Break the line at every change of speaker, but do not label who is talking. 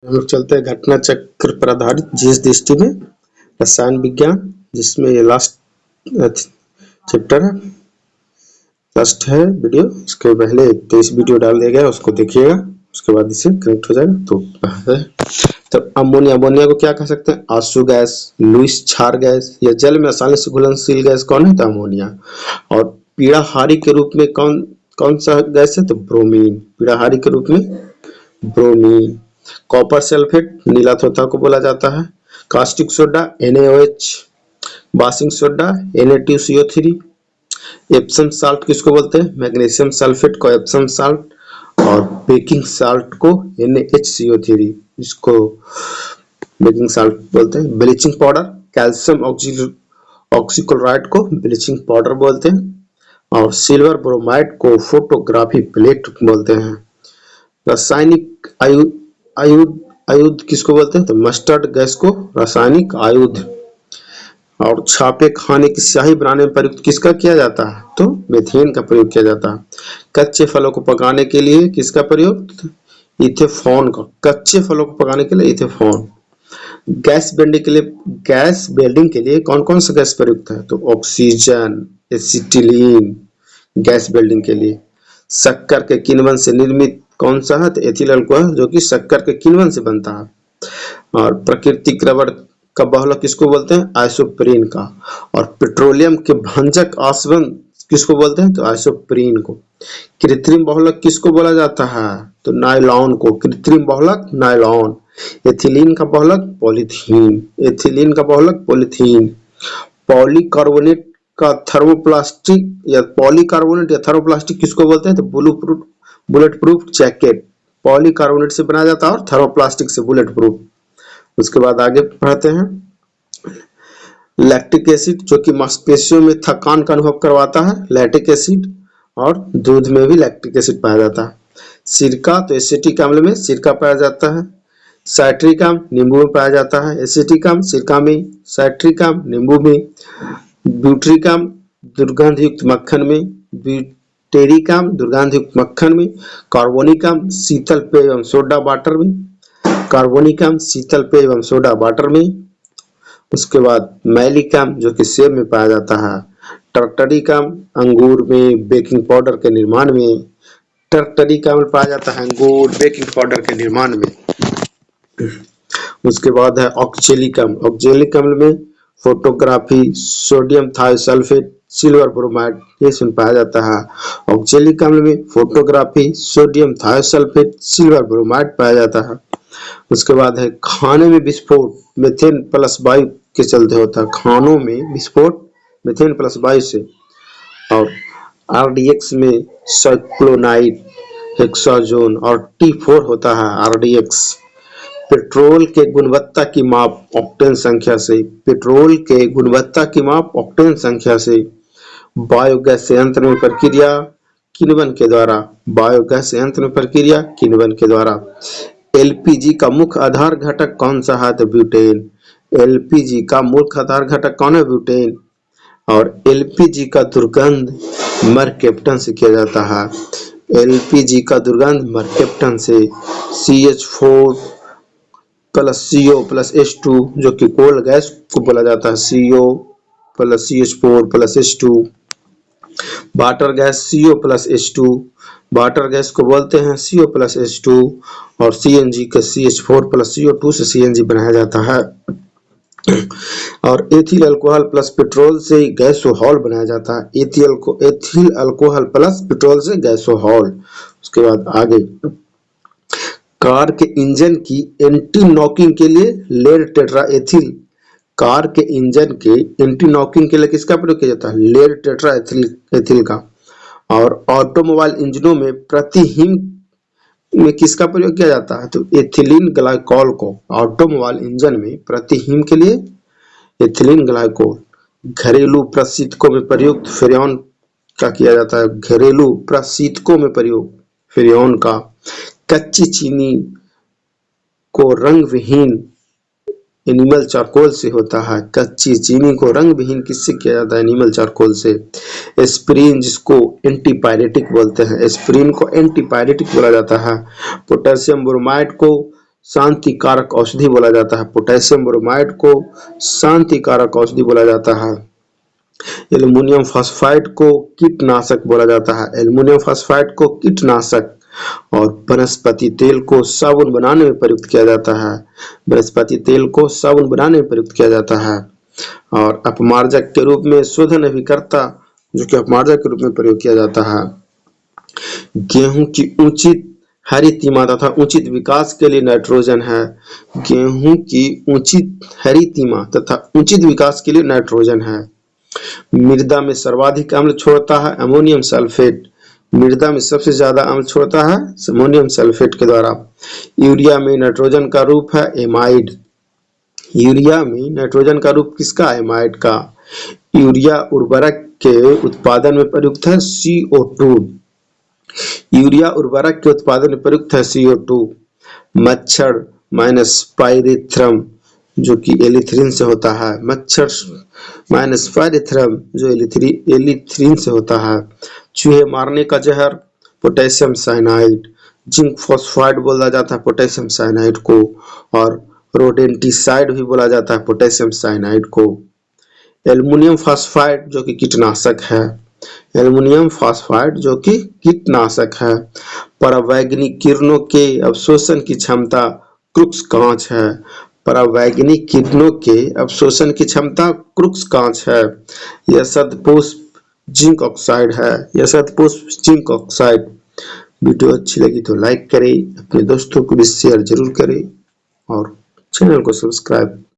हम लोग चलते हैं घटना चक्र पर आधारित जीएस दृष्टि में रसायन विज्ञान, जिसमें ये लास्ट चैप्टर है, लास्ट है वीडियो। इसके पहले 23 वीडियो डाल दिया गया, उसको देखिएगा, उसके बाद इसे कनेक्ट हो जाएगा। तो अमोनिया को क्या कह सकते हैं? आंसू गैस, लुईस क्षार गैस या जल में आसानी से घुलनशील गैस कौन है? तो अमोनिया। और पीड़ाहारी के रूप में कौन सा गैस है? तो ब्रोमीन। पीड़ाहारी के रूप में ब्रोमीन। कॉपर सल्फेट नीला तोता को बोला जाता है। Caustic soda NaOH। बासिंग सोडा Na2CO3। एप्सम साल्ट किसको बोलते हैं? मैग्नीशियम सल्फेट को एप्सम साल्ट और बेकिंग साल्ट को NaHCO3, इसको बेकिंग साल्ट बोलते हैं। ब्लीचिंग पाउडर कैल्शियम ऑक्सीक्लोराइड को ब्लीचिंग पाउडर बोलते हैं। और सिल्वर ब्रोमाइड को फोटोग्राफी प्लेट बोलते हैं। रासायनिक आयुध किसको बोलते हैं? तो मस्टर्ड गैस को रासायनिक आयुध। और छापे खाने की स्याही बनाने में प्रयुक्त किसका किया जाता है? तो मेथेन का प्रयोग किया जाता है। कच्चे फलों को पकाने के लिए किसका प्रयोग? इथेफॉन का। कच्चे फलों को पकाने के लिए इथेफॉन। गैस वेल्डिंग के लिए कौन कौन सा गैस प्रयुक्त है? तो ऑक्सीजन, एसिटिलीन गैस वेल्डिंग के लिए। शक्कर के किण्वन से निर्मित कौन सा है? तो एथिल अल्कोहल, जो कि शक्कर के किण्वन से बनता है। और प्राकृतिक रबड़ का बहुलक किसको बोलते हैं? आइसोप्रीन का। और पेट्रोलियम के भंजक आसवन किसको बोलते हैं? तो आइसोप्रीन को। कृत्रिम बहुलक किसको बोला जाता है? तो नायलॉन को। कृत्रिम बहुलक नायलॉन। एथिलीन का बहुलक पॉलीथीन। एथिलीन का बहुलक पॉलीथीन। पॉलीकार्बोनेट का थर्मोप्लास्टिक या पॉलीकार्बोनेट या थर्मोप्लास्टिक किसको बोलते हैं? तो बुलेट प्रूफ जैकेट पॉलीकार्बोनेट से बनाया जाता है और थर्मोप्लास्टिक से बुलेट प्रूफ। उसके बाद आगे पढ़ते हैं। लैक्टिक एसिड, जो कि मांसपेशियों में थकान का अनुभव करवाता है, लैक्टिक एसिड। और दूध में भी लैक्टिक एसिड पाया जाता है। सिरका, तो एसिटिक अम्ल में सिरका पाया जाता है। साइट्रिक अम्ल नींबू में पाया जाता है। एसिटिक अम्ल सिरका में, साइट्रिक अम्ल नींबू में, ब्यूटरिक अम्ल दुर्गंध युक्त मक्खन में, ब्यूटेरिक अम्ल दुर्गंध युक्त मक्खन में, कार्बोनिक अम्ल शीतल पेय एवं सोडा वाटर में, कार्बोनिक अम्ल शीतल पेय एवं सोडा वाटर में। उसके बाद मैलिक अम्ल, जो कि सेब में पाया जाता है। टर्टरिक अम्ल अंगूर में बेकिंग पाउडर के निर्माण में। टर्टरिक अम्ल पाया जाता है अंगूर बेकिंग पाउडर के निर्माण में। उसके बाद है ऑक्जेलिक अम्ल। ऑक्जेलिक अम्ल में photography, sodium thiosulphate, silver bromide ये इसमें पाया जाता है। ऑक्जेलिक अम्ल में photography, sodium thiosulphate, silver bromide पाया जाता है। उसके बाद है खाने में विस्फोट मेथेन प्लस वायु के चलते होता है। खानों में विस्फोट मेथेन प्लस वायु से। और RDX में साइक्लोनाइड, हेक्साजोन और T4 होता है RDX। पेट्रोल के गुणवत्ता की माप ऑक्टेन संख्या से। पेट्रोल के गुणवत्ता की माप ऑक्टेन संख्या से। बायोगैस संयंत्र में प्रक्रिया किण्वन के द्वारा। बायोगैस संयंत्र में प्रक्रिया किण्वन के द्वारा। LPG का मुख्य आधार घटक कौन सा है? तो ब्यूटेन। LPG का मुख्य आधार घटक कौन है? ब्यूटेन। और LPG का दुर्गंध मरकेप्टन से किया जाता है। LPG का दुर्गंध मरकेप्टन से। CH4 plus CO plus H2, जो कि कोल गैस को बोला जाता है। CO plus CH4 plus H2। Water gas CO plus H2, water gas को बोलते हैं CO प्लस H2। और CNG का CH4 प्लस CO2 से CNG बनाया जाता है। और एथिल अल्कोहल प्लस पेट्रोल से गैसोहॉल बनाया जाता है। एथिल अल्कोहल प्लस पेट्रोल से गैसोहॉल। उसके बाद आगे कार के इंजन की एंटी नॉकिंग के लिए लेड टेट्रा एथिल। कार के इंजन के एंटी नॉकिंग के लिए किसका प्रयोग किया जाता है? लेड टेट्रा एथिल का। और ऑटोमोबाइल इंजनों में प्रतिहीन में किसका प्रयोग किया जाता है? तो एथिलीन ग्लाइकॉल को। ऑटोमोबाइल इंजन में प्रतिहीन के लिए एथिलीन ग्लाइकॉल। घरेलू प्रशीतकों में प्रयुक्त फ्रेयॉन का किया जाता है। घरेलू प्रशीतकों में प्रयोग फ्रेयॉन का। कच्ची चीनी को रंग विहीन एनिमल चारकोल से होता है। कच्ची चीनी को रंग विहीन किससे किया जाता है? एनिमल चारकोल से। एस्पिरिन, जिसको एंटीपायरेटिक बोलते हैं, एस्पिरिन को एंटीपायरेटिक बोला जाता है। पोटेशियम ब्रोमाइड को शांति कारक औषधि बोला जाता है। पोटेशियम ब्रोमाइड को शांति कारक औषधि बोला जाता है। एल्युमिनियम फॉस्फाइड को कीटनाशक बोला जाता है। एल्युमिनियम फॉस्फाइड को कीटनाशक और वनस्पति तेल को साबुन बनाने में प्रयुक्त किया जाता है। वनस्पति तेल को साबुन बनाने में प्रयुक्त किया जाता है। और अपमार्जक के रूप में शोधन अभिकर्ता जो कि अपमार्जक के रूप में प्रयोग किया जाता है। गेहूं की उचित हरितिमा तथा उचित विकास के लिए नाइट्रोजन है। गेहूं की उचित हरितिमा तथा उचित विकास के लिए नाइट्रोजन है। मृदा में सर्वाधिक अम्ल छोड़ता है अमोनियम सल्फेट। मृदा में सबसे ज्यादा अम्ल छोड़ता है अमोनियम सल्फेट के द्वारा। यूरिया में नाइट्रोजन का रूप है एमाइड। यूरिया में नाइट्रोजन का रूप किसका? एमाइड का। यूरिया उर्वरक के उत्पादन में प्रयुक्त है CO2। यूरिया उर्वरक के उत्पादन में प्रयुक्त है CO2। मच्छर माइनस पाइरेथ्रम जो कि एलिथ्रिन से होता है। मच्छर माइनस पाइरेथ्रम जो एलिथ्रिन से होता है। चूहे मारने का जहर पोटेशियम साइनाइड। जिंक फॉस्फाइड बोला जाता है पोटेशियम साइनाइड को। और रोडेंटिसाइड भी बोला जाता है पोटेशियम साइनाइड को। एल्युमिनियम फॉस्फाइड जो कि कीटनाशक है। एल्युमिनियम फॉस्फाइड जो कि कीटनाशक है। परावैंगनिक किरणों के अवशोषण की क्षमता क्रुक्स कांच है। परावैंगनिक किरणों के अवशोषण की क्षमता क्रुक्स कांच है। यह शतपुष्प जिंक ऑक्साइड है। यह शतपुष्प जिंक ऑक्साइड। वीडियो अच्छी लगी तो लाइक करें, अपने दोस्तों को भी शेयर जरूर करें और चैनल को सब्सक्राइब